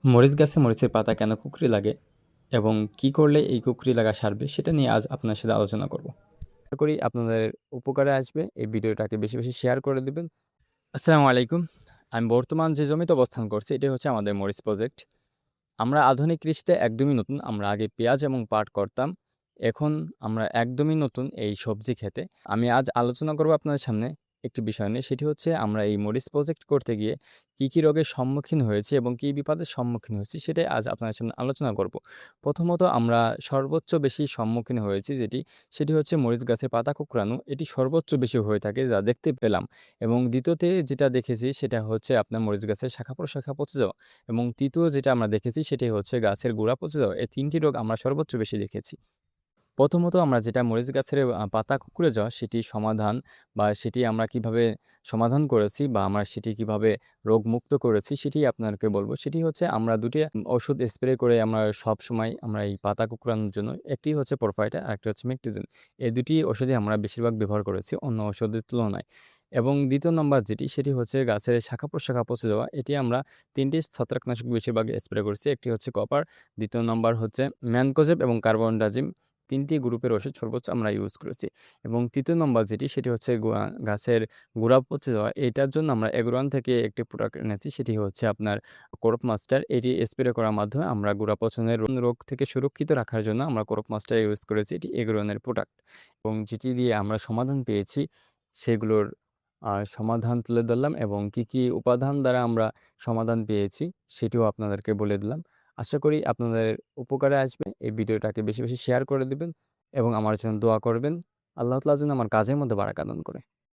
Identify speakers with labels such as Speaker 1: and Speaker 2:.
Speaker 1: মরিচ গাছে মরিচের পাতা কেন কুঁকড়ি লাগে এবং কি করলে এই কুঁকড়ি লাগা সারবে সেটা নিয়ে আজ আপনার সাথে আলোচনা করব। আশা করি আপনাদের উপকারে আসবে। এই ভিডিওটাকে বেশি বেশি শেয়ার করে দিবেন। আসসালামু আলাইকুম। আমি বর্তমান যে জমিতে অবস্থান করছি এটাই হচ্ছে আমাদের মরিচ প্রজেক্ট। আমরা আধুনিক কৃষিতে একদমই নতুন। আমরা আগে পেঁয়াজ এবং পাট করতাম। এখন আমরা একদমই নতুন এই সবজি খেতে। আমি আজ আলোচনা করব আপনাদের সামনে একটি বিষয় নিয়ে। সেটি হচ্ছে আমরা এই মরিচ প্রজেক্ট করতে গিয়ে কী রোগের সম্মুখীন হয়েছি এবং কী বিপদের সম্মুখীন হয়েছি সেটাই আজ আপনাদের সামনে আলোচনা করব। প্রথমত আমরা সর্বোচ্চ বেশি সম্মুখীন হয়েছি সেটি হচ্ছে মরিচ গাছের পাতা কুঁকড়ানো। এটি সর্বোচ্চ বেশি হয়ে থাকে যা দেখতে পেলাম। এবং দ্বিতীয়তে যেটা দেখেছি সেটা হচ্ছে আপনার মরিচ গাছের শাখা-প্রশাখা পচে যাওয়া। এবং তৃতীয় যেটা আমরা দেখেছি সেটি হচ্ছে গাছের গোড়া পচে যাওয়া। এই ৩টি রোগ আমরা সর্বোচ্চ বেশি দেখেছি। প্রথমত আমরা যেটা মরিচ গাছের পাতা কুঁকড়ে যাওয়া সেটির সমাধান বা সেটি আমরা কিভাবে সমাধান করেছি বা আমরা সেটি কিভাবে রোগমুক্ত করেছি সেটি আপনাদেরকে বলব। সেটি হচ্ছে আমরা ২ টি ওষুধ স্প্রে করে আমরা সবসময় আমরা এই পাতা কুঁকড়ানোর জন্য একটি হচ্ছে প্রোফাইটা আরেকটি হচ্ছে মেকটিজেন। এই ২ টি ওষুধই আমরা বেশিরভাগ ব্যবহার করেছি অন্য ওষুধের তুলনায়। এবং ২য় নাম্বার সেটি হচ্ছে গাছের শাখা-প্রশাখা পচে যাওয়া। এটি আমরা ৩ টি ছত্রাকনাশক বেশিরভাগ স্প্রে করেছি। একটি হচ্ছে কপার, ২য় নাম্বার হচ্ছে ম্যানকোজেব এবং কার্বনডাজিম। ৩ টি গ্রুপের ওষুধ সর্বোচ্চ আমরা ইউজ করেছি। এবং ৩য় নম্বর সেটি হচ্ছে গাছের গোড়া পচে যাওয়া। এটার জন্য আমরা এগ্রোয়ান থেকে একটি প্রোডাক্ট এনেছি। সেটি হচ্ছে আপনার কোরপ মাস্টার। এটি স্প্রে করার মাধ্যমে আমরা গোড়া পচনের রোগ থেকে সুরক্ষিত রাখার জন্য আমরা কোরপ মাস্টার ইউজ করেছি। এটি এগ্রোয়ানের প্রোডাক্ট এবং যেটি দিয়ে আমরা সমাধান পেয়েছি সেগুলোর সমাধান তুলে ধরলাম এবং কি উপাদান দ্বারা আমরা সমাধান পেয়েছি সেটিও আপনাদেরকে বলে দিলাম। আশা করি আপনাদের উপকারে আসবে। এই ভিডিওটাকে বেশি বেশি শেয়ার করে দিবেন এবং আমার জন্য দোয়া করবেন। আল্লাহ তাআলা যেন আমার কাজের মধ্যে বারাকা দান করে।